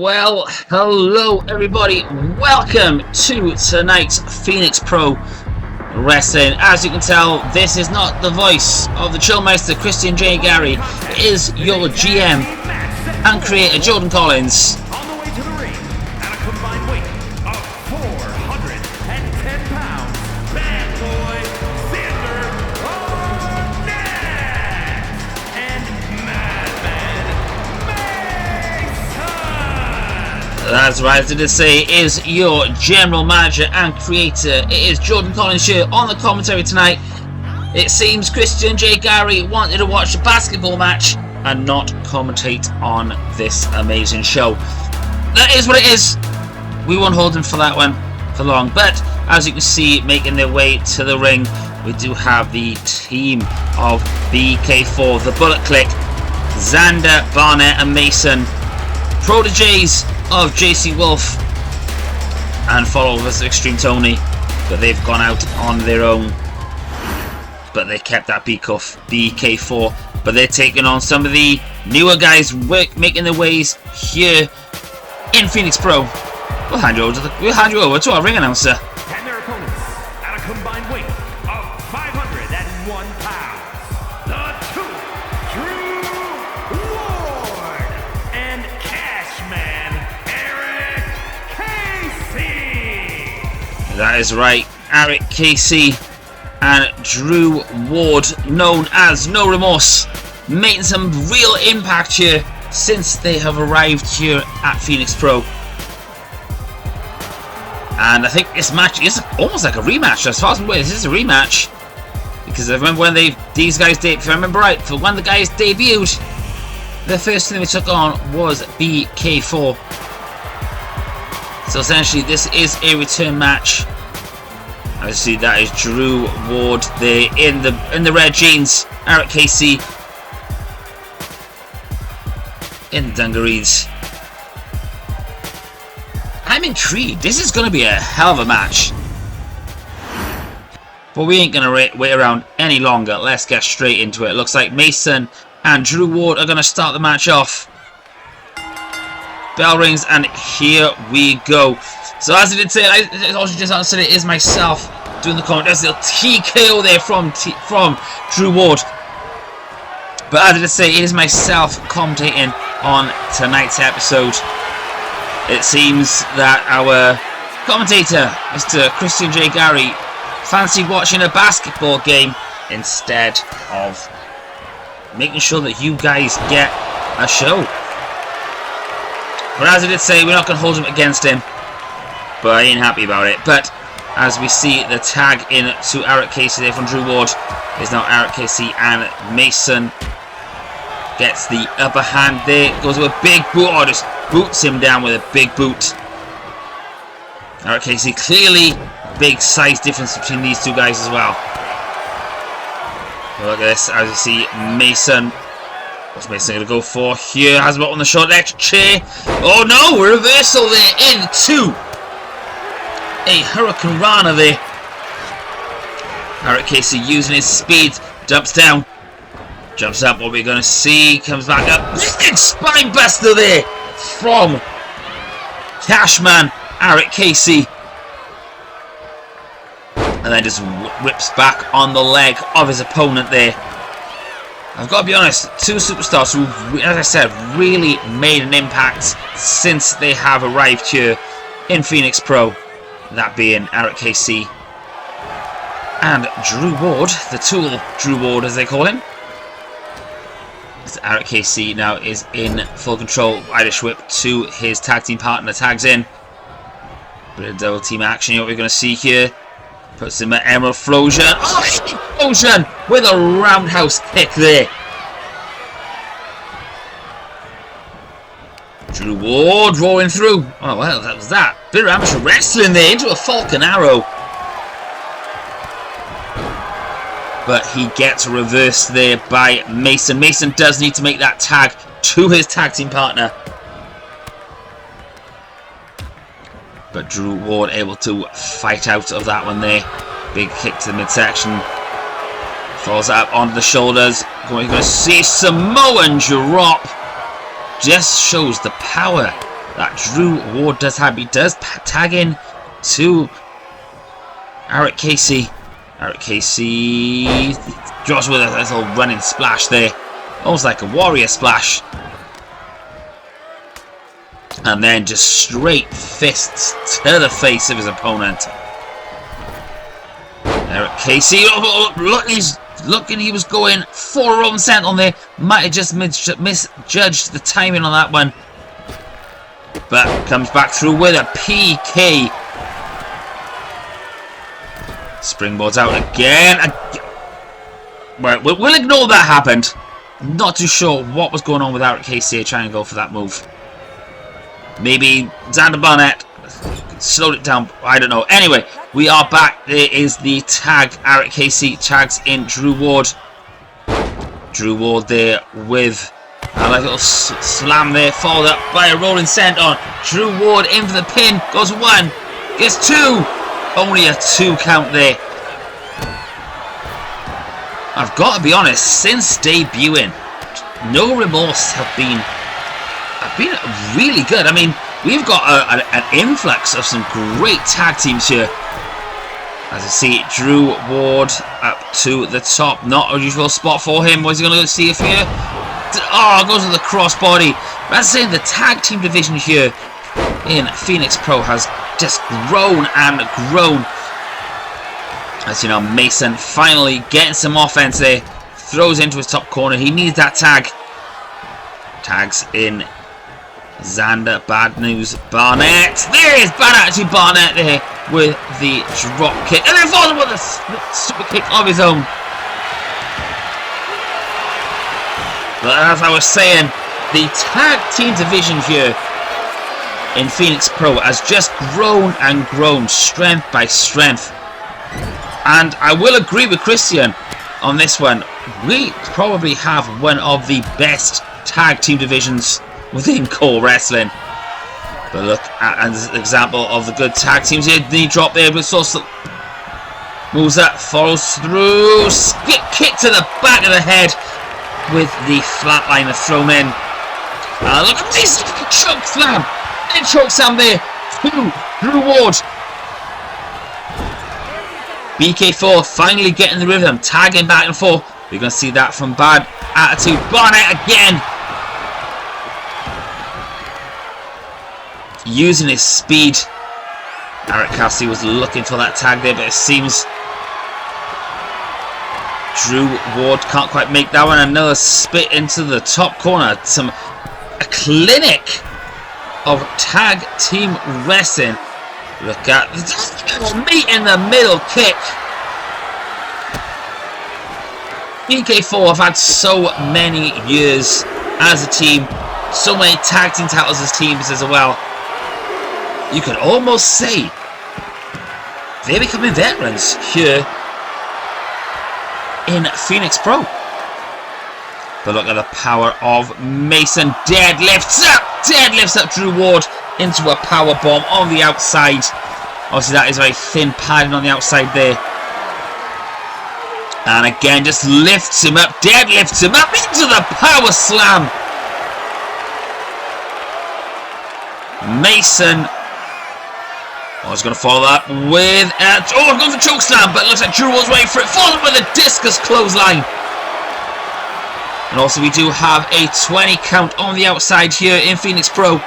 Well, hello everybody, welcome to tonight's Phoenix Pro Wrestling. As you can tell, this is not the voice of the Chillmeister, Christian J. Gary. It is your GM and creator, Jordan Collins. On the way to the ring, at a combined weight of 410 pounds, Bad Boy Xander and Madman Mason. That's right, as I did say, is your general manager and creator. It is Jordan Collins here on the commentary tonight. It seems Christian J. Gary wanted to watch a basketball match and not commentate on this amazing show. That is what it is. We won't hold him for that one for long, but as you can see, making their way to the ring, we do have the team of BK4, the Bullet Kliq, Xander, Barnett and Mason, proteges of JC Wolf and followers of Extreme Tony, but they've gone out on their own. But they kept that B-Cuff, BK4, but they're taking on some of the newer guys making their ways here in Phoenix Pro. We'll hand you over to our ring announcer. And their opponents, at a combined weight of 501 pounds, the two, Drew Ward and Cashman Eric Casey. That is right, Eric Casey and Drew Ward, known as No Remorse, making some real impact here since they have arrived here at Phoenix Pro. And I think this match is almost like a rematch. As far as I'm aware, this is a rematch, because I remember when these guys debuted. If I remember right, for when the guys debuted, the first thing they took on was BK4. So essentially, this is a return match. I see that is Drew Ward there in the red jeans, Eric Casey in the dungarees. I'm intrigued. This is going to be a hell of a match. But we ain't going to wait around any longer. Let's get straight into it. Looks like Mason and Drew Ward are going to start the match off. Bell rings and here we go. So as I did say, I also just answered, it is myself doing the comment. There's a little TKO there from Drew Ward. But as I did say, it is myself commentating on tonight's episode. It seems that our commentator, Mr. Christian J. Gary, fancied watching a basketball game instead of making sure that you guys get a show. But as I did say, we're not going to hold him against him. But I ain't happy about it. But as we see the tag in to Eric Casey there from Drew Ward, is now Eric Casey and Mason gets the upper hand there. Goes with a big boot. Oh, just boots him down with a big boot. Eric Casey, clearly big size difference between these two guys as well. Look at this as you see Mason. What's Mason going to go for here? Has him up on the short electric chair. Oh no, reversal there into a Hurricane Rana there. Eric Casey using his speed, jumps down, jumps up. What we're going to see, comes back up. Big spine buster there from Cashman Eric Casey, and then just whips back on the leg of his opponent there. I've got to be honest, two superstars who, as I said, really made an impact since they have arrived here in Phoenix Pro. That being Eric Casey and Drew Ward, the tool Drew Ward as they call him. So Eric Casey now is in full control. Irish whip to his tag team partner, tags in. Bit of double team action here, what we're going to see here. Puts him at Emerald Flosion. Oh, Flosion with a roundhouse kick there. Drew Ward rolling through. Oh well, that was that. Bit of amateur wrestling there into a Falcon Arrow. But he gets reversed there by Mason. Mason does need to make that tag to his tag team partner. But Drew Ward able to fight out of that one there. Big kick to the midsection. Falls up onto the shoulders. We're going to see Samoan drop. Just shows the power that Drew Ward does have. He does tag in to Eric Casey. Eric Casey just with a little running splash there. Almost like a warrior splash. And then just straight fists to the face of his opponent. Eric Casey, look, he's looking, he was going for a Roman Sentinel there. Might have just misjudged the timing on that one. But comes back through with a PK. Springboards out again. Well, we'll ignore that happened. Not too sure what was going on with Eric Casey trying to go for that move. Maybe Xander Barnett slowed it down. I don't know. Anyway, we are back. There is the tag. Eric Casey tags in Drew Ward. Drew Ward there with a little slam there, followed up by a rolling senton. Drew Ward in for the pin. Goes one. Gets two. Only a 2 count there. I've got to be honest, since debuting, No Remorse have been really good. I mean, we've got an influx of some great tag teams here. As I see, Drew Ward up to the top. Not a usual spot for him. What's he going to see if here? Oh, goes with the crossbody. But as I say, the tag team division here in Phoenix Pro has just grown and grown. As you know, Mason finally getting some offense there. Throws into his top corner. He needs that tag. Tags in Xander, Bad News Barnett. There is Bad Attitude Barnett there with the drop kick. And then followed with a super kick of his own. But as I was saying, the tag team division here in Phoenix Pro has just grown and grown, strength by strength. And I will agree with Christian on this one. We probably have one of the best tag team divisions within core wrestling. But look at an example of the good tag teams here. Knee drop there with Sauce. Moves up, follows through. Skip kick to the back of the head with the flatliner thrown in. Look at this choke slam. And choke slam there to Drew Ward. BK4 finally getting the rhythm, tagging back and forth. We're going to see that from Bad Attitude Barnett again. Using his speed. Eric Cassie was looking for that tag there, but it seems Drew Ward can't quite make that one. Another spit into the top corner. A clinic of tag team wrestling. Look at the meet in the middle kick. BK4 have had so many years as a team, so many tag team titles as teams as well. You could almost say they're becoming veterans here in Phoenix Pro. But look at the power of Mason. Deadlifts up Drew Ward into a power bomb on the outside. Obviously that is very thin padding on the outside there. And again just lifts him up, deadlifts him up into the power slam. Mason is going to follow that with going for choke slam, but it looks like Drew Ward's waiting for it. Followed with a discus clothesline. And also we do have a 20 count on the outside here in Phoenix Pro.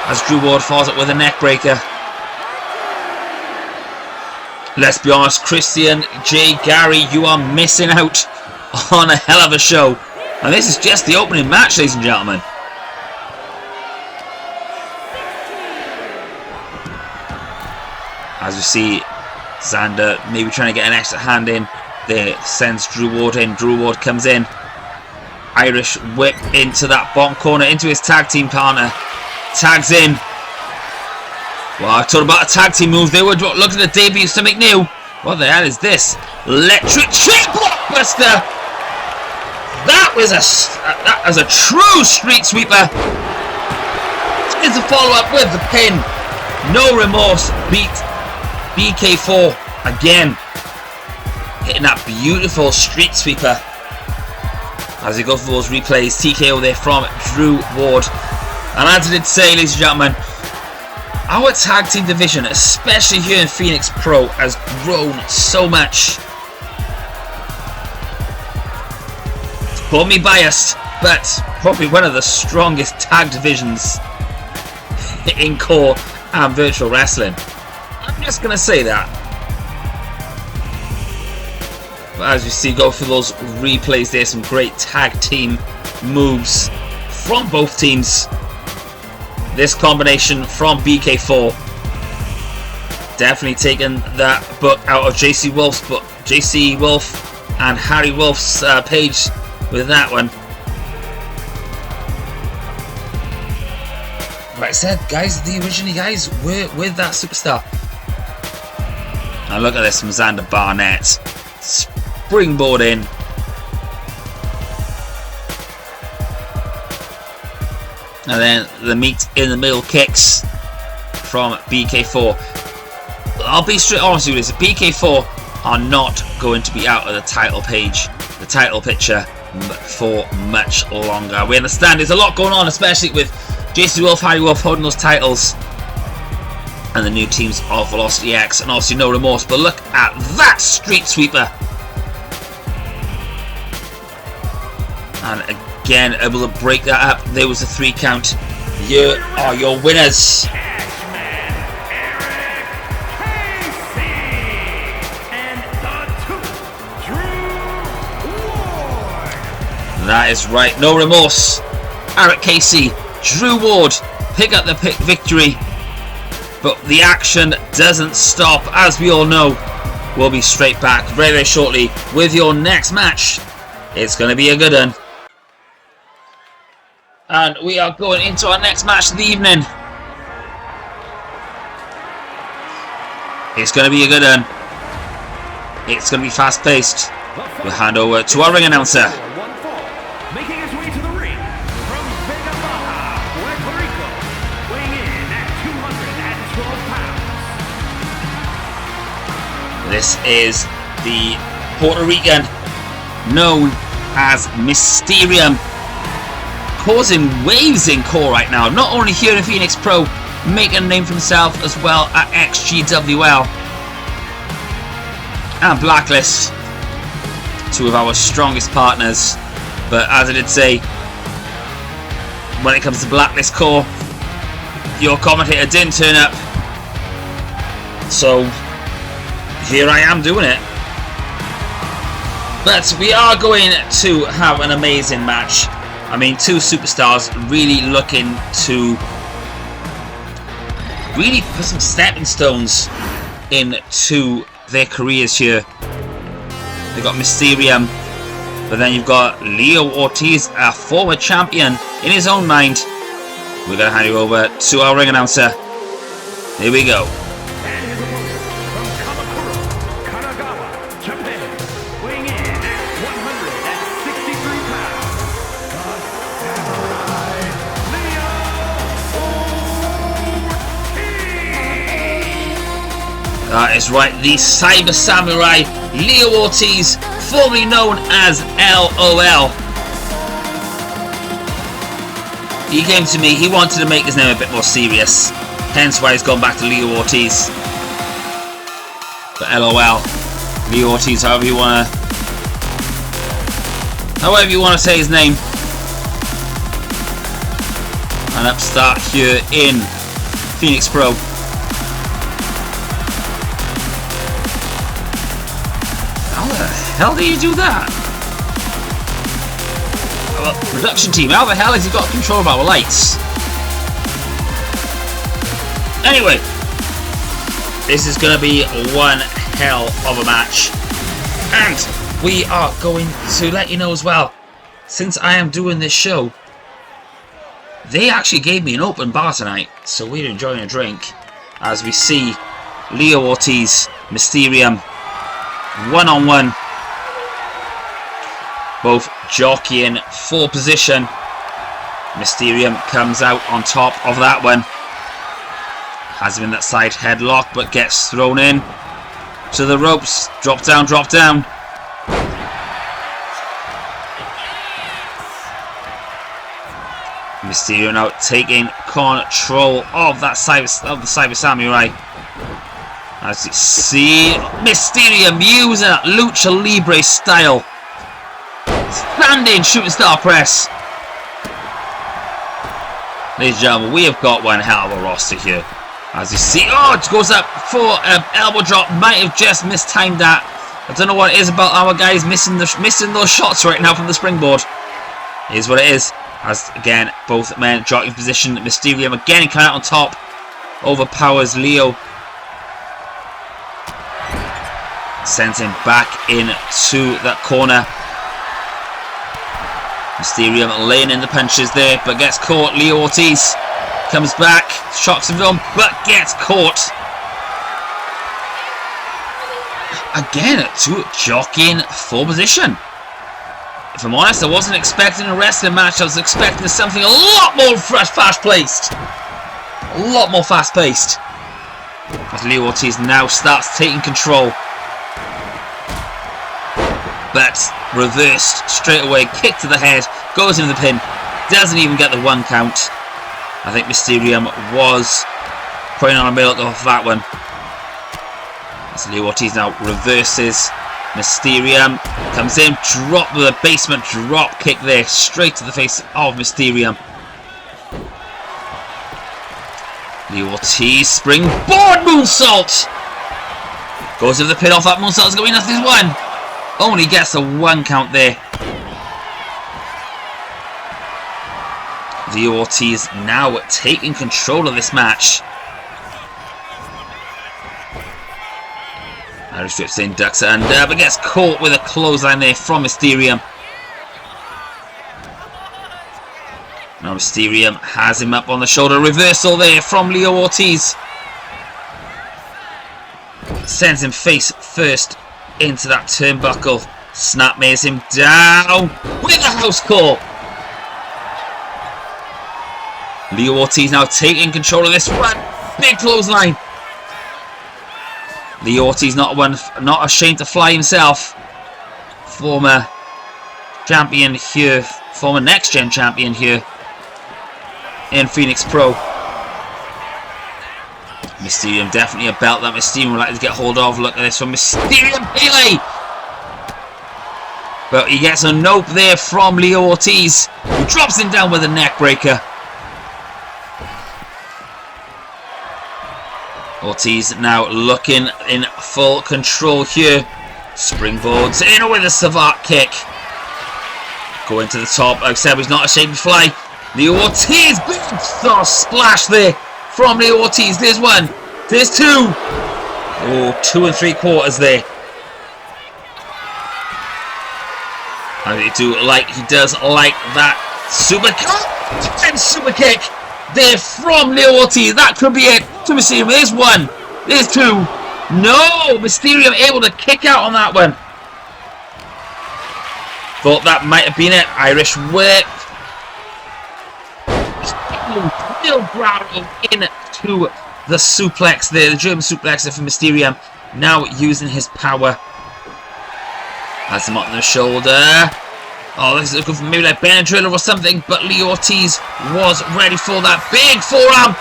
As Drew Ward falls up with a neck breaker. Let's be honest, Christian J. Gary, you are missing out on a hell of a show. And this is just the opening match, ladies and gentlemen. As we see, Xander maybe trying to get an extra hand in. There, sends Drew Ward in. Drew Ward comes in. Irish whip into that bottom corner, into his tag team partner. Tags in. Well, I talked about a tag team move. They were looking to debut something new. What the hell is this? Electric chair blockbuster. That was a true street sweeper. It's a follow up with the pin. No Remorse beat BK4 again. Hitting that beautiful street sweeper. As we go for those replays, TKO there from Drew Ward. And as I did say, ladies and gentlemen, our tag team division, especially here in Phoenix Pro, has grown so much. Call me biased, but probably one of the strongest tag divisions in core and virtual wrestling. I'm just going to say that. But as you see, go through those replays, there's some great tag team moves from both teams. This combination from BK4 definitely taking that book out of JC Wolf's book, JC Wolf and Harry Wolf's page with that one. Like I said, guys, the original guys were with that superstar. And look at this from Xander Barnett, springboard in. And then the meat in the middle kicks from BK4. I'll be straight honest with you, this BK4 are not going to be out of the title page, the title picture, for much longer. We understand there's a lot going on, especially with JC Wolf, Harry Wolf holding those titles, and the new teams of Velocity X and obviously No Remorse. But look at that street sweeper. And again, able to break that up. There was a 3 count. Here are your winners. That is right. No Remorse, Eric Casey, Drew Ward pick up the victory. But the action doesn't stop, as we all know. We'll be straight back very, very shortly with your next match. It's going to be a good one. And we are going into our next match of the evening. It's going to be a good one. It's going to be fast paced. We'll hand over to our ring announcer. Making his way to the ring from Vega Baja, Puerto Rico, weighing in at 212 pounds. This is the Puerto Rican known as Mysterium, causing waves in core right now. Not only here in Phoenix Pro, making a name for himself as well at XGWL and Blacklist, two of our strongest partners. But as I did say, when it comes to Blacklist core, your commentator didn't turn up, so here I am doing it. But we are going to have an amazing match. I mean, two superstars really looking to really put some stepping stones into their careers here. They've got Mysterium, but then you've got Leo Ortiz, a former champion in his own mind. We're going to hand you over to our ring announcer. Here we go. And his opponent from Kamakura, Kanagawa, Japan, weighing in at 163 pounds, the Samurai, Leo Ortiz. That is right, the Cyber Samurai, Leo Ortiz, formerly known as LOL. He came to me, he wanted to make his name a bit more serious, hence why he's gone back to Leo Ortiz. But LOL, Leo Ortiz, however you wanna say his name. An upstart here in Phoenix Pro. How do you do that? Well, production team, how the hell has he got control of our lights? Anyway, this is going to be one hell of a match. And we are going to let you know as well, since I am doing this show, they actually gave me an open bar tonight, so we're enjoying a drink as we see Leo Ortiz, Mysterium, one-on-one. Both jockeying for position. Mysterium comes out on top of that one. Has him in that side headlock, but gets thrown in to the ropes. Drop down, drop down. Mysterium now taking control of that Cyber Samurai. As you see, Mysterium using that Lucha Libre style. Standing shooting star press. Ladies and gentlemen, we have got one hell of a roster here. As you see, oh, it goes up for an elbow drop. Might have just mistimed that. I don't know what it is about our guys missing those shots right now from the springboard. It is what it is. As again, both men jockeying position. Mysterium again coming out on top. Overpowers Leo. Sends him back into that corner. Mysterium laying in the punches there, but gets caught. Leo Ortiz comes back, shocks him, but gets caught. Again, two jockeying for position. If I'm honest, I wasn't expecting a wrestling match. I was expecting something a lot more fast-paced. A lot more fast-paced. As Leo Ortiz now starts taking control. But reversed straight away, kick to the head, goes into the pin, doesn't even get the 1 count. I think Mysterium was putting on a middle off that one. As Leo Ortiz now reverses. Mysterium comes in, drop with a basement drop kick there, straight to the face of Mysterium. Leo Ortiz springboard moonsault! Goes to the pin off that moonsault, it's going to be nothing 1. Only gets a 1 count there. Leo Ortiz now taking control of this match. Irish strips in, ducks it under, but gets caught with a clothesline there from Mysterium. Now Mysterium has him up on the shoulder. Reversal there from Leo Ortiz. Sends him face first into that turnbuckle. Snapmares him down with a house call. Leo Ortiz now taking control of this one. Big clothesline. Leo Ortiz not ashamed to fly himself. Former champion here, former next gen champion here in Phoenix Pro. Mysterium, definitely a belt that Mysterium would like to get hold of. Look at this from Mysterium Pele. But he gets a nope there from Leo Ortiz, who drops him down with a neck breaker. Ortiz now looking in full control here. Springboards in with a Savate kick. Going to the top. Like I said, he's not ashamed to fly. Leo Ortiz, big splash there from Leo Ortiz. There's 1. There's 2. Oh, 2 3/4 there. I really do like, he does like that super kick. And super kick there from Leo Ortiz. That could be it to Mysterium. There's 1. There's 2. No! Mysterium able to kick out on that one. Thought that might have been it. Irish whip. Wheelbarrow into the suplex there. The German suplex there from Mysterium. Now using his power. Has him on the shoulder. Oh, this is looking for maybe like Benadryl or something, but Leo Ortiz was ready for that big forearm.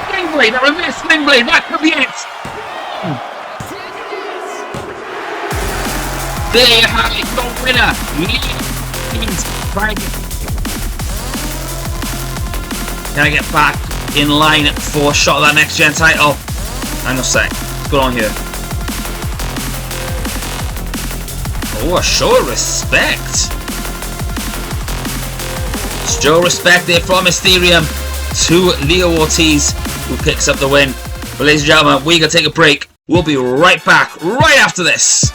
Sling blade, that reverse sling blade, that could be it. There you have it, your winner. Can I get back in line for a shot of that next gen title? Hang on a sec. What's going on here? Oh, a show of respect. Show respect there from Mysterium to Leo Ortiz, who picks up the win. But ladies and gentlemen, we're going to take a break. We'll be right back right after this.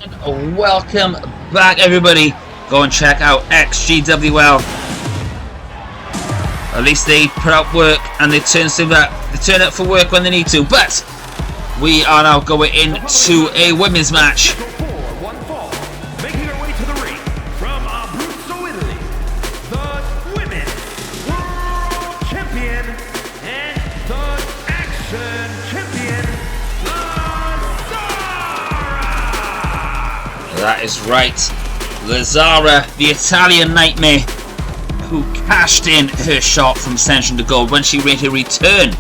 And welcome back, everybody. Go and check out XGWL. At least they put out work and they turn up for work when they need to. But we are now going into a women's match. Making her way to the ring from Abruzzo, Italy, the Women's World Champion and the Action Champion, Lazzara! That is right. Lazzara, the Italian nightmare, who cashed in her shot from Ascension to Gold when she made her return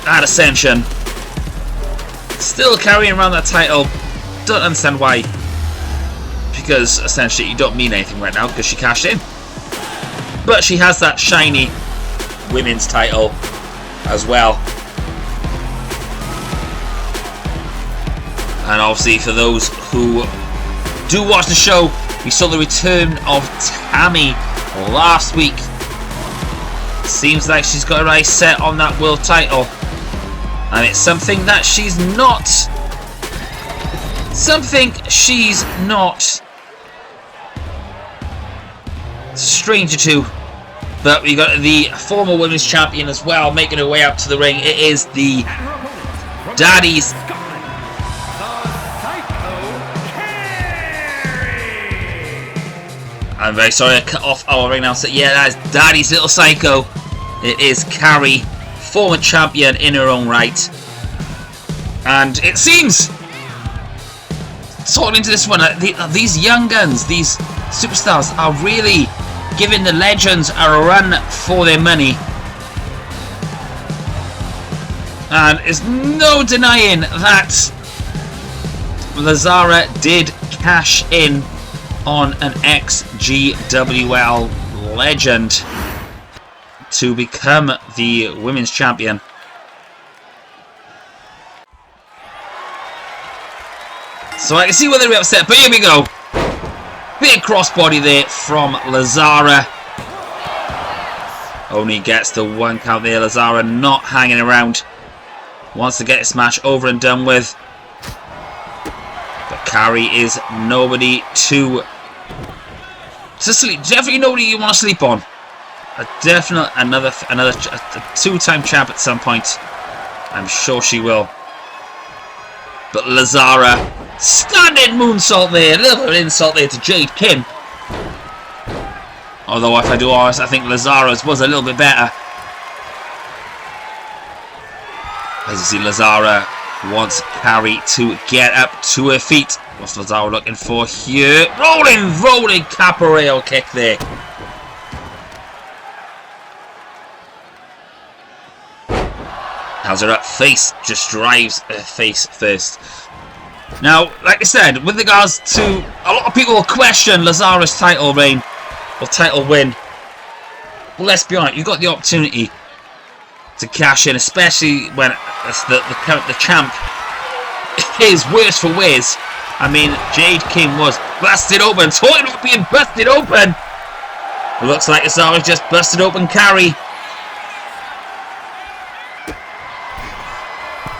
at Ascension. Still carrying around that title. Don't understand why. Because essentially you don't mean anything right now because she cashed in. But she has that shiny women's title as well. And obviously for those who do watch the show, we saw the return of Tammy last week. Seems like she's got her eyes set on that world title. And it's something that she's not stranger to. But we got the former women's champion as well making her way up to the ring. It is the Daddy's I'm very sorry I cut off our ring now. So yeah, that is Daddy's little psycho. It is Kari, former champion in her own right. And it seems, talking into this one, these young guns, these superstars are really giving the legends a run for their money. And there's no denying that Lazzara did cash in on an XGWL legend to become the women's champion. So I can see whether they're upset, but here we go. Big crossbody there from Lazzara. Only gets the one count there. Lazzara not hanging around. Wants to get this match over and done with. But Kari is nobody to sleep. Definitely nobody you want to sleep on. A definite another two-time champ at some point. I'm sure she will. But Lazzara, standing moonsault there. A little bit of insult there to Jade Kim. Although if I do honest, I think Lazzara's was a little bit better. As you see, Lazzara wants Kari to get up to her feet. What's Lazzara looking for here? Rolling capoeira kick there. Has her up face, just drives her face first. Now, like I said, with regards to, a lot of people will question Lazzara's title reign, or title win. Well, let's be honest, you've got the opportunity to cash in, especially when the champ is worse for wears. I mean, Jade King was busted open. Talking about being busted open. It looks like Lazzara's just busted open Kari.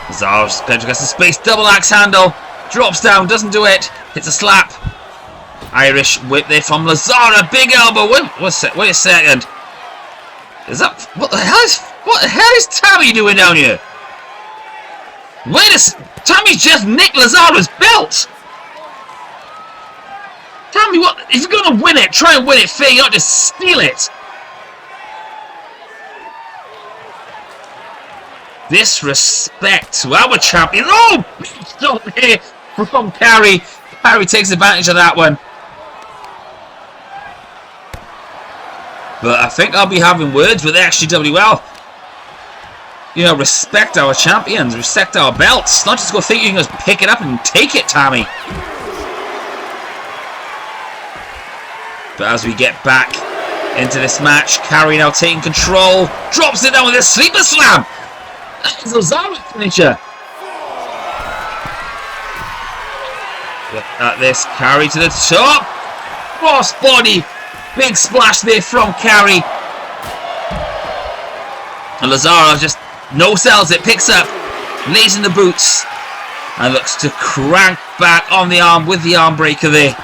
Lazzara's gets the space. Double axe handle. Drops down. Doesn't do it. Hits a slap. Irish whip there from Lazzara. Big elbow. Wait a second. Is that... What the hell is Tammy doing down here? Tammy's just nicked Lazzara's belt. Tammy, what? If you're going to win it, try and win it fair, not just steal it. Disrespect to our champion. Oh! Stop here from Kari. Kari takes advantage of that one. But I think I'll be having words with XGWL. You know, respect our champions, respect our belts. Not just go think you can just pick it up and take it, Tammy. But as we get back into this match, Kari now taking control. Drops it down with a sleeper slam. That's Lazzara's finisher. Look at this. Kari to the top. Cross body. Big splash there from Kari. And Lazzara just no sells it. Picks up. Lays in the boots. And looks to crank back on the arm with the arm breaker there.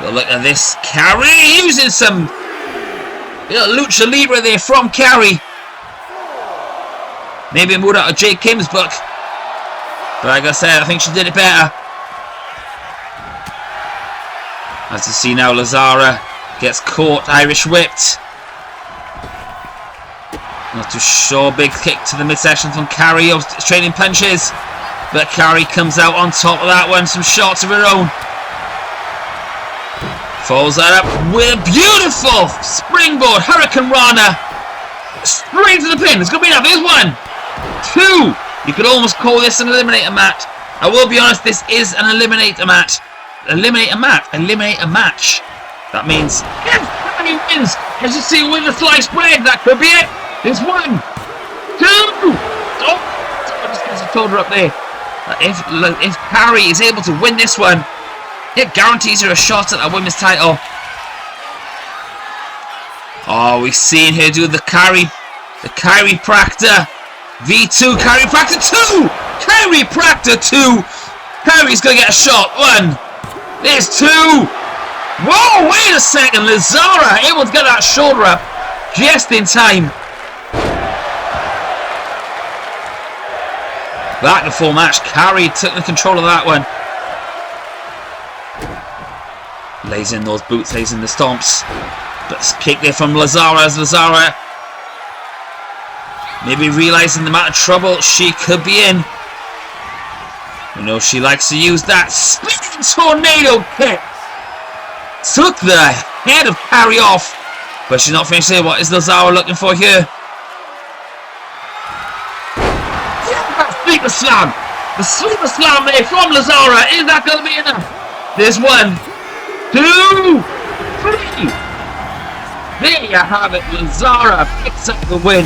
But look at this. Kari using some lucha libre there from Kari. Maybe more out of Jake Kim's book. But like I said, I think she did it better. As you see now, Lazzara gets caught, Irish whipped. Not too sure, big kick to the midsection from Kari of trading punches. But Kari comes out on top of that one, some shots of her own. Follows that up with a beautiful springboard, Hurricane Rana. Straight to the pin, it's going to be enough, here's 1, 2. You could almost call this an eliminator match. I will be honest, this is an eliminator match. Eliminate a match. That means if Kari wins, as you see with the sliced bread, that could be it. There's 1, 2. Oh, I just gets a shoulder up there. If Kari is able to win this one, it guarantees her a shot at that women's title. Oh, we've seen her do the chiropractor V2, chiropractor 2, chiropractor 2. Kari's gonna get a shot. 1. There's 2. Whoa, wait a second. Lazzara able to get that shoulder up just in time. Back to full match. Kari took the control of that one. Lays in those boots, lays in the stomps. But kick there from Lazzara as Lazzara maybe realising the amount of trouble she could be in. You know she likes to use that spinning tornado kick. Took the head of Kari off. But she's not finished here. What is Lazzara looking for here? Sleeper slam! The sleeper slam there from Lazzara. Is that going to be enough? There's 1, 2, 3. There you have it. Lazzara picks up the win.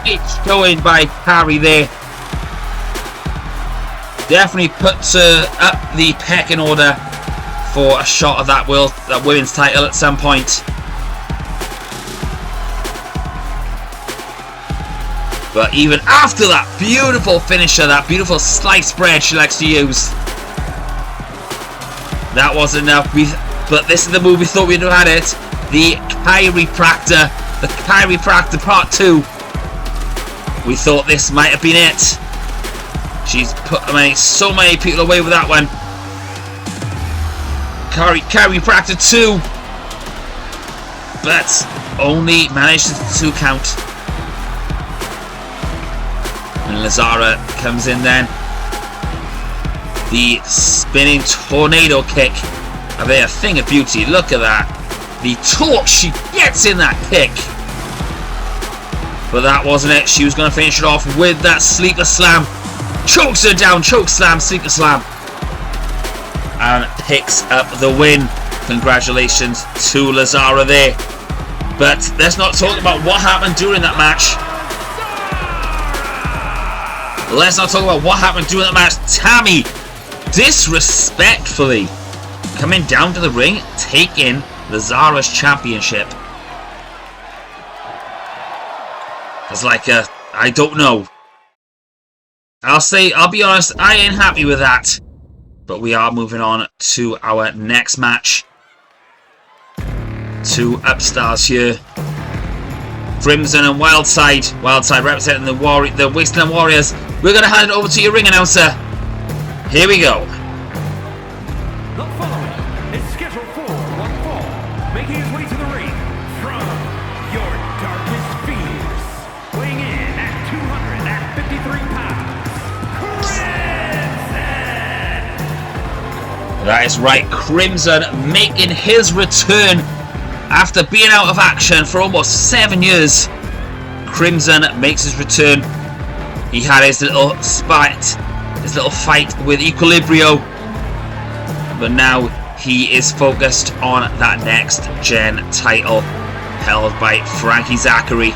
It's showing by Kari there. Definitely puts her up the pecking order for a shot of that women's title at some point. But even after that beautiful finisher, that beautiful sliced bread she likes to use, that wasn't enough. But this is the move we thought we'd have had it. The chiropractor part 2. We thought this might have been it. She's put so many people away with that one. Chiropractor 2. But only managed to count. And Lazzara comes in then. The spinning tornado kick. A thing of beauty. Look at that. The torque she gets in that kick. But that wasn't it. She was going to finish it off with that sleeper slam. Chokes her down. Choke slam. Sleeper slam. And picks up the win. Congratulations to Lazzara there. But let's not talk about what happened during that match. Let's not talk about what happened during that match. Tammy, disrespectfully, coming down to the ring, taking Lazzara's championship. It's like I don't know. I'll be honest, I ain't happy with that. But we are moving on to our next match. 2 upstars here. Crimson and Wildside. Wildside representing the Wasteland Warriors. We're going to hand it over to your ring announcer. Here we go. The following is scheduled for one fall, making his way to the ring from your darkest fears, weighing in at 253 pounds, Crimson! That is right, Crimson making his return after being out of action for almost 7 years. Crimson makes his return. He had his little fight with Equilibrio, but now he is focused on that next gen title held by Frankie Zachary.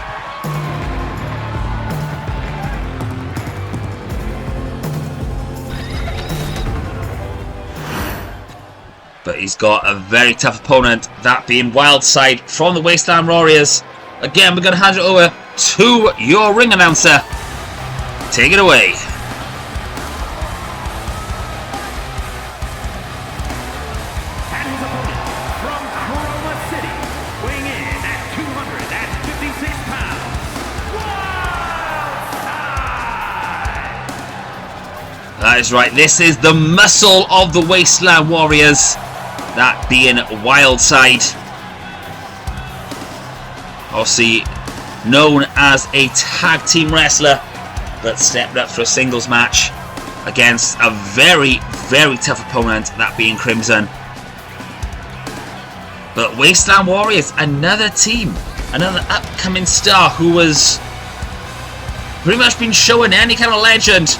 But he's got a very tough opponent, that being Wildside from the Wasteland Warriors. Again, we're going to hand it over to your ring announcer. Take it away. And his opponent from Chroma City, weighing in at 256 pounds, Wildside! That is right, this is the muscle of the Wasteland Warriors, that being Wildside. Obviously known as a tag team wrestler, but stepped up for a singles match against a very, very tough opponent, that being Crimson. But Wasteland Warriors, another team, another upcoming star who was pretty much been showing any kind of legend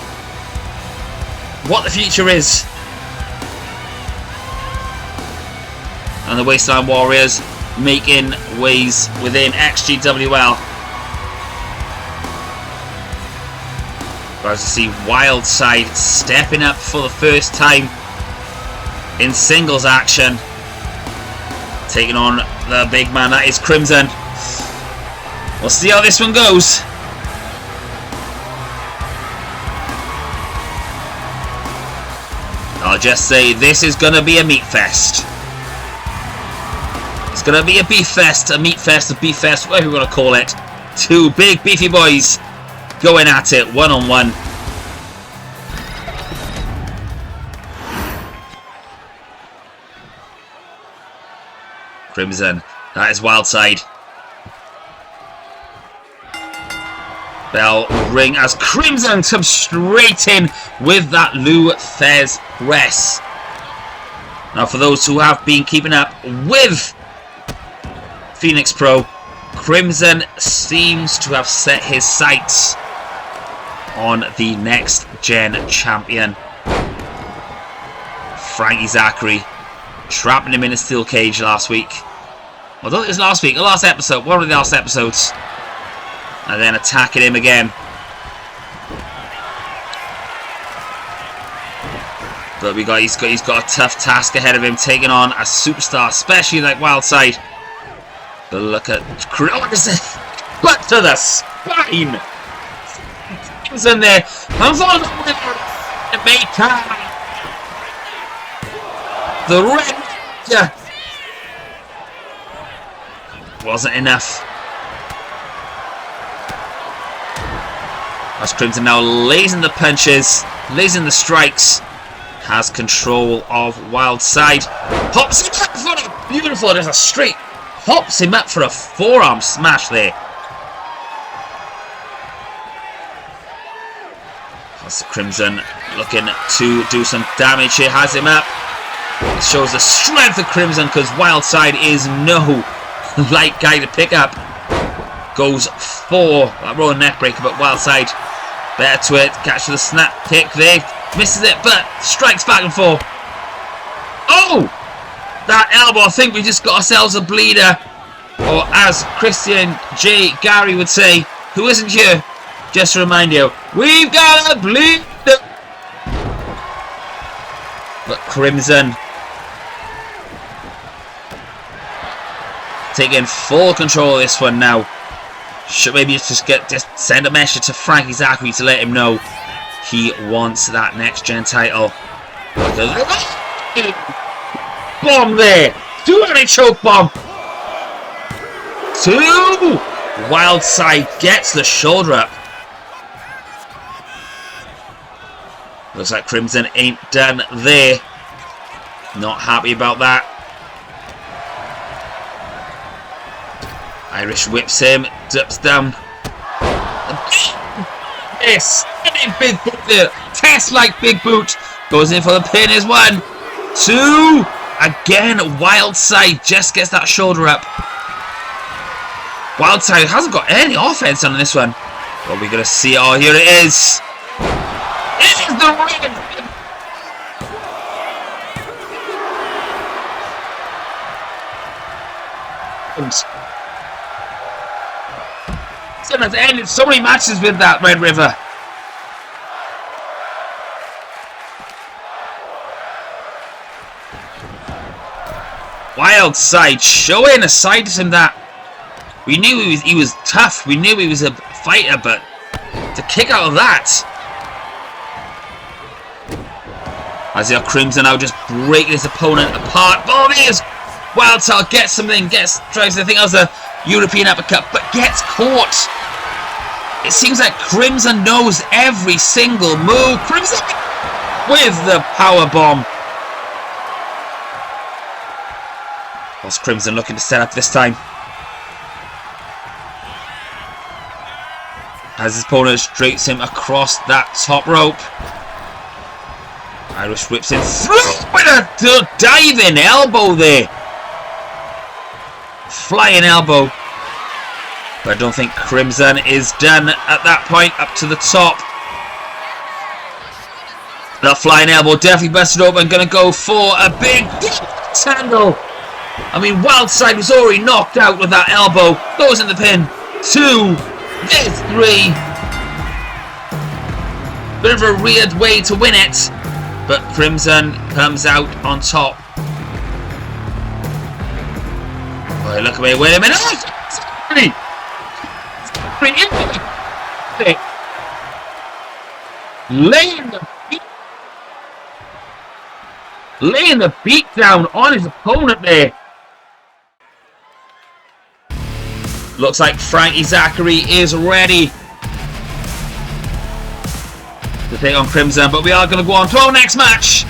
what the future is. And the Wasteland Warriors making ways within XGWL. But as you see, Wildside stepping up for the first time in singles action, taking on the big man that is Crimson. We'll see how this one goes. I'll just say this is going to be a meat fest. It's going to be a beef fest, a meat fest, a beef fest, whatever you want to call it. Two big beefy boys going at it one-on-one. Crimson, that is Wildside. Bell ring as Crimson comes straight in with that Lou Thez press. Now for those who have been keeping up with Phoenix Pro, Crimson seems to have set his sights on the next gen champion, Frankie Zachary, trapping him in a steel cage last week. Although it was last week, the last episode, one of the last episodes. And then attacking him again. But he's got a tough task ahead of him, taking on a superstar, especially like Wildside. But look at what to the spine. He's in there. The red wasn't enough. As Crimson now lays in the punches, lays in the strikes, has control of Wildside. Hops him up for a beautiful, there's a straight, hops him up for a forearm smash there. As Crimson looking to do some damage here, has him up. It shows the strength of Crimson because Wildside is no light guy to pick up. Goes for that rolling neck breaker, but Wildside better to it. Catch the snap kick there. Misses it, but strikes back and forth. Oh! That elbow, I think we just got ourselves a bleeder. Or as Christian J. Gary would say, who isn't here, just to remind you, we've got a bleeder. But Crimson taking full control of this one now. Should maybe just send a message to Frankie Zachary to let him know he wants that next gen title. Bomb there. Do any choke bomb. Two. Wildside gets the shoulder up. Looks like Crimson ain't done there. Not happy about that. Irish whips him, dips down. Yes, big boot there. Test like big boot. Goes in for the pin is 1, 2. Again, Wildside just gets that shoulder up. Wildside hasn't got any offense on this one. But we're going to see, oh, here it is. It is the ring. Has ended so many matches with that Red River. Wildside showing a side to him that We knew he was tough. We knew he was a fighter, but to kick out of that. As your Crimson now just breaking his opponent apart. Oh, there's Wildtail gets something, tries to think that was a European uppercut, but gets caught. It seems like Crimson knows every single move. Crimson with the power bomb. What's Crimson looking to set up this time? As his opponent straights him across that top rope. Irish whips in through with a diving elbow there. Flying elbow. But I don't think Crimson is done at that point. Up to the top. That flying elbow definitely busted open. Gonna go for a big tangle. I mean, Wildside was already knocked out with that elbow. Goes in the pin. 2. There's 3. Bit of a weird way to win it. But Crimson comes out on top. Oh, look at me. Wait a minute. Laying the beat down on his opponent there. Looks like Frankie Zachary is ready to take on Crimson, but we are going to go on to our next match.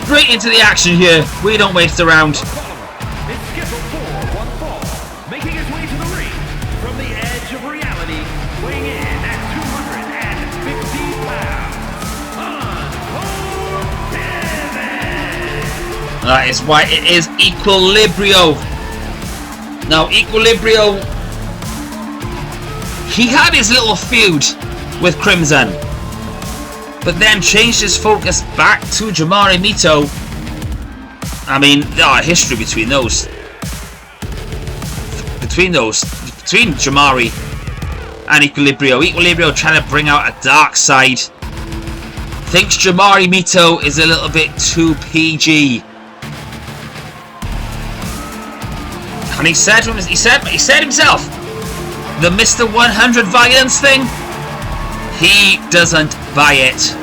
Straight into the action here. We don't waste around. It's scheduled for one fall, making his way to the ring from the edge of reality, weighing in at 250 pounds. That is why it is Equilibrio. Now, Equilibrio, he had his little feud with Crimson, but then changed his focus back to Jamari Mito. I mean, there are history between Jamari and Equilibrio. Equilibrio trying to bring out a dark side. Thinks Jamari Mito is a little bit too PG. And he said himself, the Mr. 100 violence thing, he doesn't buy it.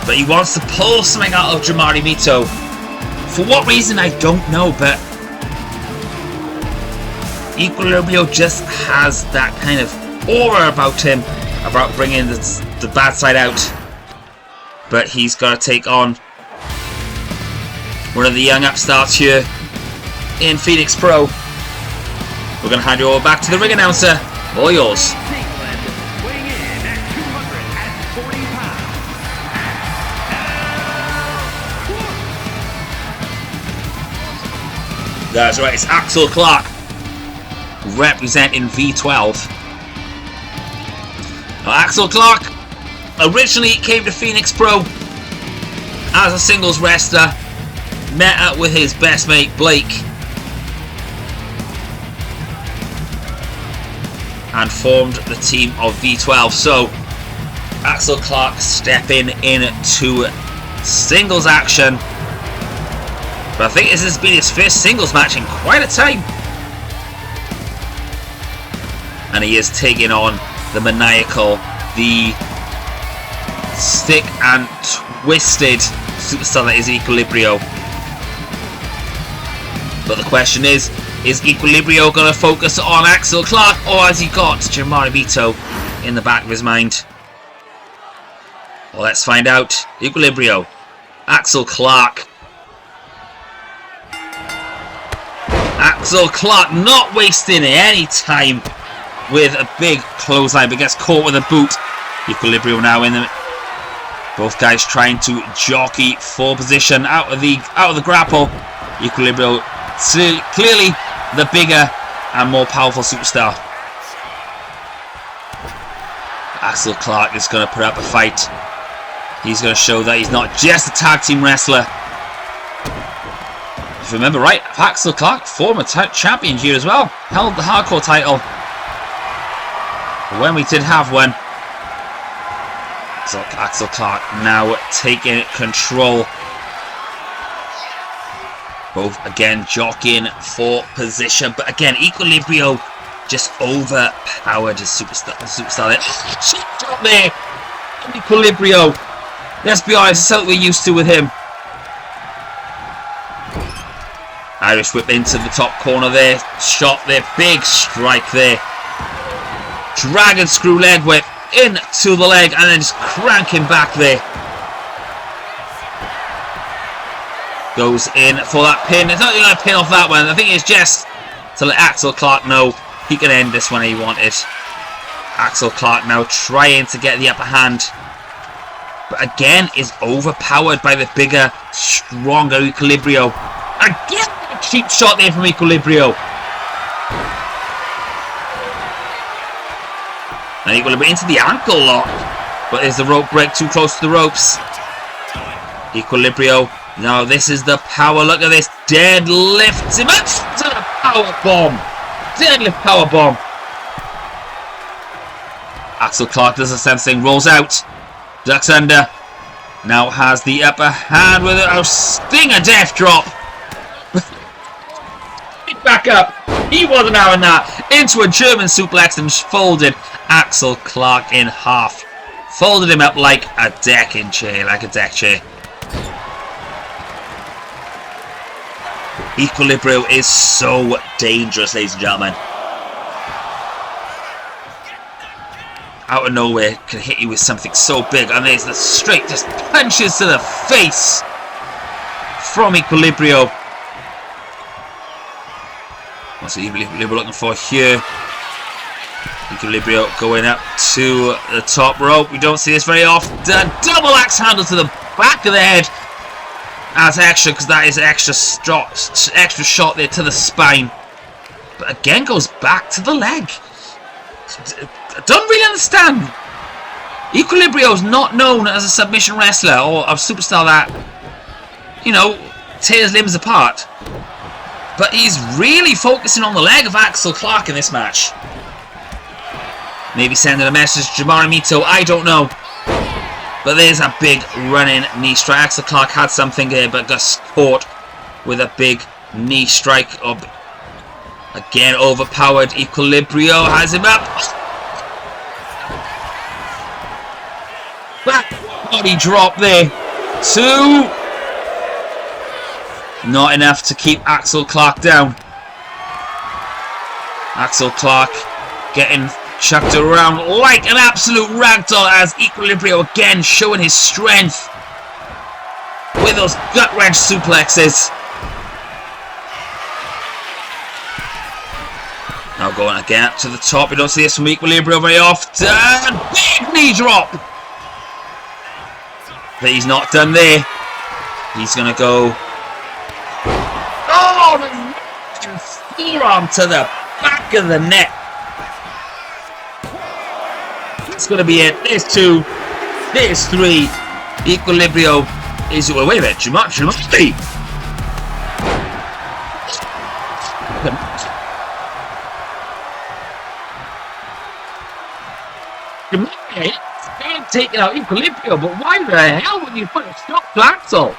But he wants to pull something out of Jamari Mito. For what reason, I don't know, but Equilibrio just has that kind of aura about him, about bringing the bad side out. But he's got to take on one of the young upstarts here in Phoenix Pro. We're going to hand you all back to the ring announcer. All yours. Weighing in at 240 pounds. That's right, it's Axel Clark representing V12. Now, Axel Clark originally came to Phoenix Pro as a singles wrestler. Met up with his best mate Blake and formed the team of V12. So Axel Clark stepping into singles action, but I think this has been his first singles match in quite a time, and he is taking on the maniacal, the stick and twisted superstar that is Equilibrio. But the question is Equilibrio going to focus on Axel Clark, or has he got Jamari Mito in the back of his mind? Well, let's find out. Equilibrio, Axel Clark. Axel Clark not wasting any time with a big clothesline, but gets caught with a boot. Equilibrio now in the... Both guys trying to jockey for position out of the grapple. Equilibrio clearly the bigger and more powerful superstar. Axel Clark is going to put up a fight. He's going to show that he's not just a tag team wrestler. If you remember right, Axel Clark, former champion here as well, held the hardcore title when we did have one. So Axel Clark now taking control Both again jockeying for position, but again Equilibrio just overpowered his superstar there. Shot there, Equilibrio. Let's be honest, it's something we're used to with him. Irish whip into the top corner there, shot there, big strike there. Dragon screw leg whip into the leg and then just cranking back there. Goes in for that pin. It's not going to pin off that one. I think it's just to let Axel Clark know he can end this when he wanted. Axel Clark now trying to get the upper hand. But again is overpowered by the bigger, stronger Equilibrio. Again a cheap shot there from Equilibrio. And Equilibrio into the ankle lock. But there's the rope break too close to the ropes. Equilibrio. Now this is the power. Look at this. Deadlifts him up to the power bomb. Deadlift power bomb. Axel Clark does the same thing. Rolls out. Ducks under. Now has the upper hand with a stinger death drop. Back up. He wasn't having that. Into a German suplex and folded Axel Clark in half. Folded him up like a decking chair. Like a deck chair. Equilibrio is so dangerous, ladies and gentlemen. Out of nowhere, can hit you with something so big. And there's the straight just punches to the face from Equilibrio. What's Equilibrio looking for here? Equilibrio going up to the top rope. We don't see this very often. Double axe handle to the back of the head. As extra, because that is extra shot there to the spine. But again goes back to the leg. I don't really understand. Equilibrio is not known as a submission wrestler or a superstar that, you know, tears limbs apart. But he's really focusing on the leg of Axel Clark in this match. Maybe sending a message to Jamari Mito, I don't know. But there's a big running knee strike. Axel Clark had something there, but got caught with a big knee strike up. Again, overpowered. Equilibrio has him up. Back body drop there. 2. Not enough to keep Axel Clark down. Axel Clark getting chucked around like an absolute ragdoll as Equilibrio again showing his strength with those gut-wrench suplexes. Now going again up to the top. We don't see this from Equilibrio very often. Big knee drop. But he's not done there. He's going to go. Oh, the forearm to the back of the neck. It's going to be it. There's 2. There's 3. Equilibrio is... Well, wait a minute. Jamari. Jamari taking out Equilibrio, but why the hell would you put a stop to Axel?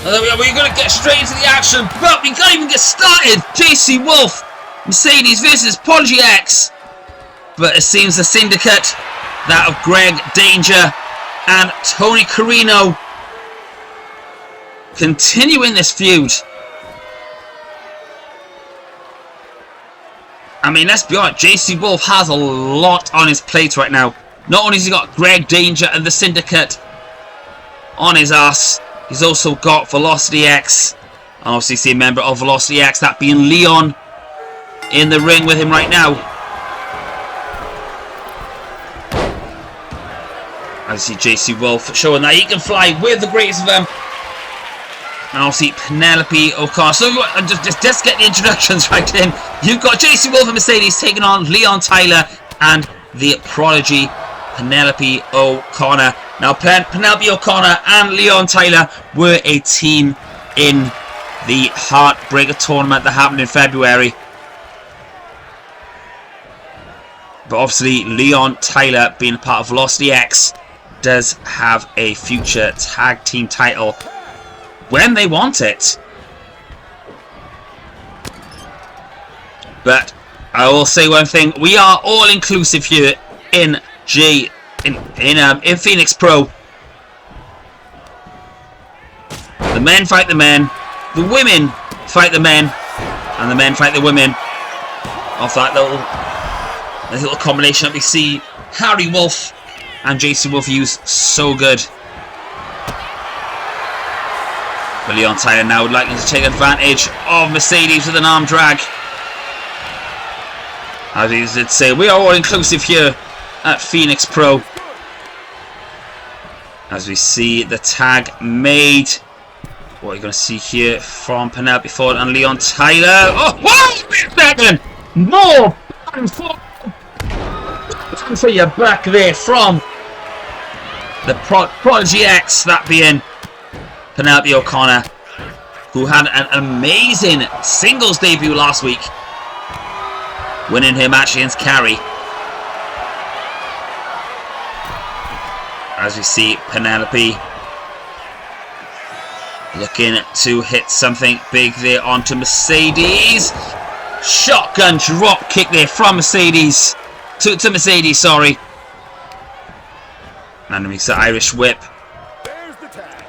We're going to get straight into the action, but we can't even get started. JC Wolf, Mercedes versus Prodigy X. But it seems the syndicate, that of Greg Danger and Tony Carino, continuing this feud. I mean, let's be honest, JC Wolf has a lot on his plate right now. Not only has he got Greg Danger and the syndicate on his ass, he's also got Velocity X. And obviously see a member of Velocity X, that being Leon, in the ring with him right now. As you see JC Wolf showing that he can fly with the greatest of them. And obviously Penelope O'Connor. So just get the introductions right in. You've got JC Wolf and Mercedes taking on Leon Tyler and the Prodigy Penelope O'Connor. Now Penelope O'Connor and Leon Tyler were a team in the Heartbreaker tournament that happened in February. But obviously Leon Tyler, being a part of Velocity X, does have a future tag team title when they want it. But I will say one thing: we are all inclusive here in Phoenix Pro. The men fight the men, the women fight the men, and the men fight the women. Of that little combination that we see Harry Wolf and JC Wolf use so good. But Leon Tyler now would like to take advantage of Mercedes with an arm drag. As he did say, we are all inclusive here at Phoenix Pro. As we see the tag made. What are you going to see here from Penelope Ford and Leon Tyler? Oh, wait a second! More for your back there from the Prodigy X, that being Penelope O'Connor, who had an amazing singles debut last week, winning her match against Kari. As we see Penelope looking to hit something big there onto Mercedes. Shotgun drop kick there from Mercedes to Mercedes, sorry. And he makes the Irish whip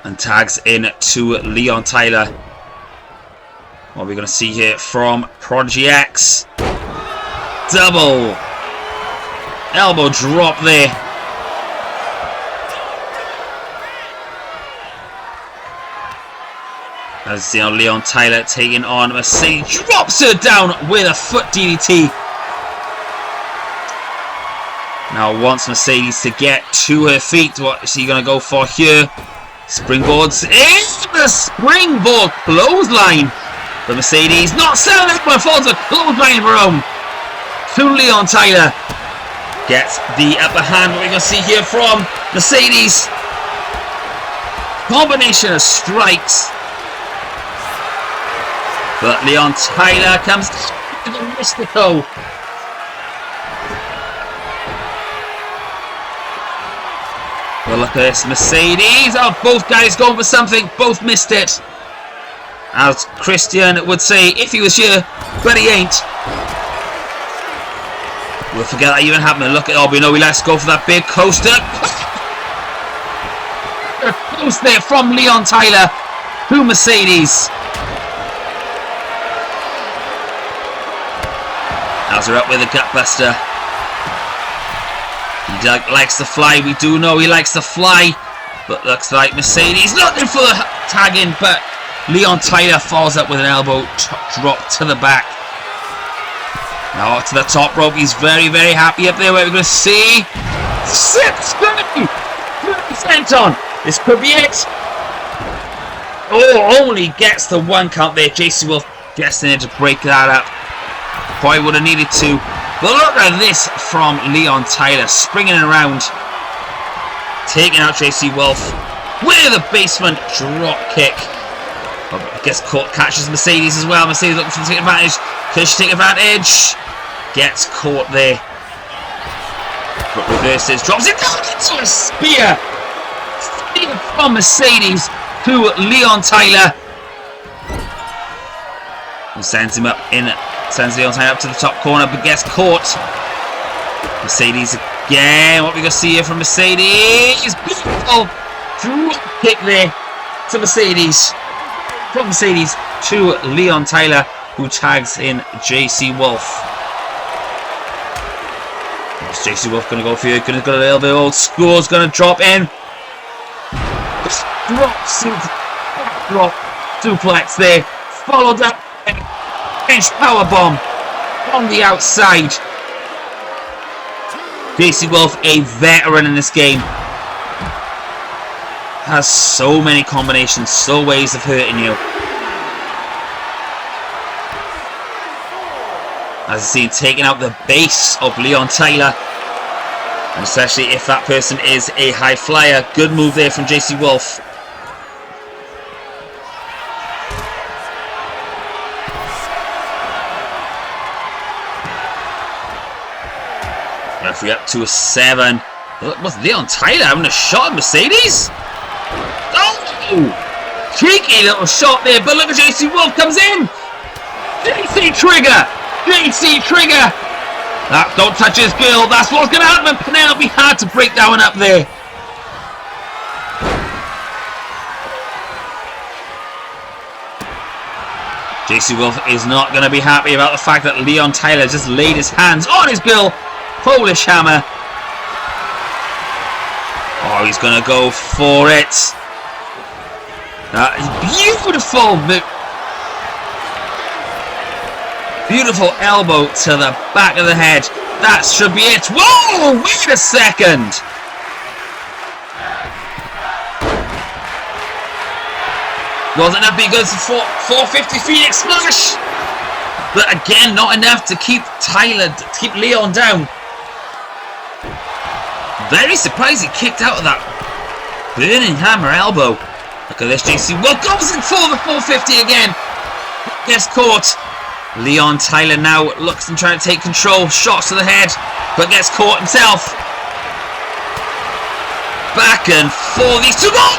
and tags in to Leon Tyler. What are we going to see here from Prodigy X? Double elbow drop there. As you know, Leon Tyler taking on Mercedes, drops her down with a foot DDT. Now wants Mercedes to get to her feet. What is he going to go for here? Springboards in the springboard clothesline. But Mercedes not selling it, but falls a clothesline of her own. To Leon Tyler. Gets the upper hand. What we're going to see here from Mercedes. Combination of strikes. But Leon Tyler comes to the mystical. Well, look at this. Mercedes. Oh, both guys going for something. Both missed it. As Christian would say, if he was here, but he ain't. We'll forget that even happened. Look at we know he likes to go for that big coaster. Close there from Leon Tyler to Mercedes. Lazzara up with a gutbuster. He likes to fly. We do know he likes to fly. But looks like Mercedes looking for the tag in. But Leon Tyler falls up with an elbow drop to the back. Now up to the top rope. He's very, very happy up there. Where we're going to see 6% on. This could be it. Oh, only gets the one count there. JC Wolf gets in there to break that up. Probably would have needed to. But look at this from Leon Tyler, springing around, taking out JC Wolf with a basement drop kick. I guess caught, catches Mercedes as well. Mercedes looking to take advantage. Could she take advantage? Gets caught there. But reverses, drops it down into a spear. Spear from Mercedes to Leon Tyler. Who sends him up in, sends Leon Tyler up to the top corner, but gets caught. Mercedes again. What we gonna see here from Mercedes? Beautiful drop kick there to Mercedes. From Mercedes to Leon Tyler, who tags in JC Wolf. What's JC Wolf gonna go for you? Gonna go a little bit old school. Gonna drop in. Drop suplex there, followed up bench power bomb on the outside. JC Wolf, a veteran in this game, has so many combinations, so ways of hurting you. As you see, taking out the base of Leon Tyler, and especially if that person is a high flyer. Good move there from JC Wolf. Referee up to a 7. Was Leon Tyler having a shot at Mercedes? Oh! Cheeky little shot there, but look at JC Wolf comes in! JC Trigger! JC Trigger! Don't touch his girl, that's what's going to happen. Penelope had to break that one up there. JC Wolf is not going to be happy about the fact that Leon Tyler just laid his hands on his girl. Polish hammer. Oh, he's going to go for it. That is beautiful. Beautiful elbow to the back of the head. That should be it. Whoa! Wait a second. Wasn't that big good for 450 Phoenix Splash? But again, not enough to keep Tyler, to keep Leon down. Very surprised he kicked out of that burning hammer elbow. Look at this, JC. Well, goes in for the 450 again. Gets caught. Leon Tyler now looks and trying to take control. Shots to the head, but gets caught himself. Back and forth. These two. Oh!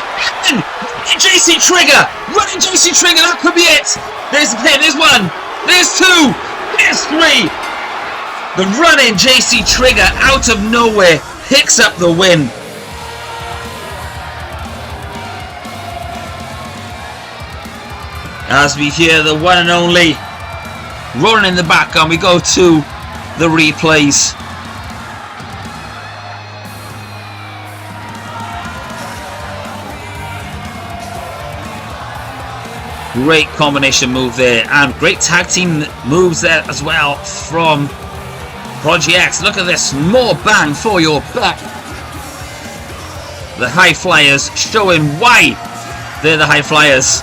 JC Trigger. Running JC Trigger. That could be it. There's the pin. There's 1. There's 2. There's 3. The running JC Trigger out of nowhere picks up the win. As we hear the one and only rolling in the background, we go to the replays. Great combination move there, and great tag team moves there as well from Project X. Look at this, more bang for your buck. The high flyers showing why they're the high flyers.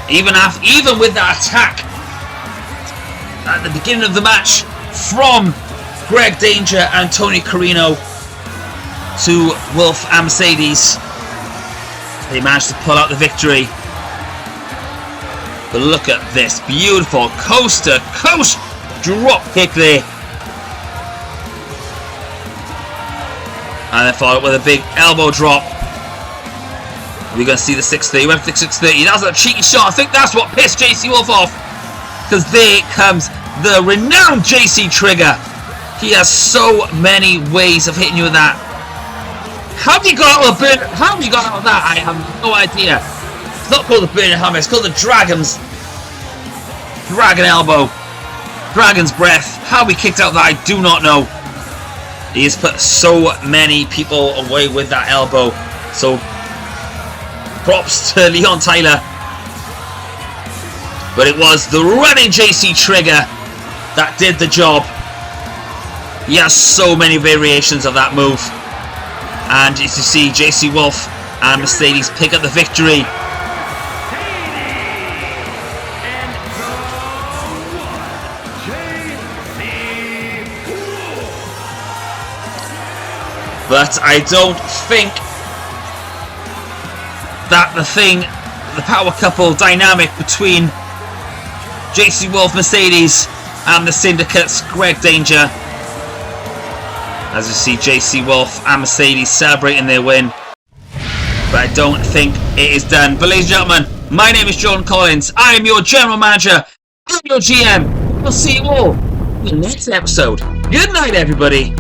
Even with that attack at the beginning of the match from Greg Danger and Tony Carino to Wolf and Mercedes, they managed to pull out the victory. But look at this beautiful coast to coast drop kick there, and then followed up with a big elbow drop. We're going to see the 630. Went for the 630. That was a cheeky shot. I think that's what pissed JC Wolf off, because there comes the renowned JC Trigger. He has so many ways of hitting you with that. How have you got out of that? I have no idea. It's not called the burning hammer. It's called the dragon elbow, dragon's breath. How he kicked out that, I do not know. He has put so many people away with that elbow. So props to Leon Tyler. But it was the running JC Trigger that did the job. He has so many variations of that move. And as you see, JC Wolf and Mercedes pick up the victory. But I don't think that the power couple dynamic between JC Wolf, Mercedes, and the Syndicate's Greg Danger. As you see JC Wolf and Mercedes celebrating their win. but I don't think it is done. But ladies and gentlemen, my name is Jordan Collins. I am your general manager. I'm your GM. We'll see you all in the next episode. Good night, everybody.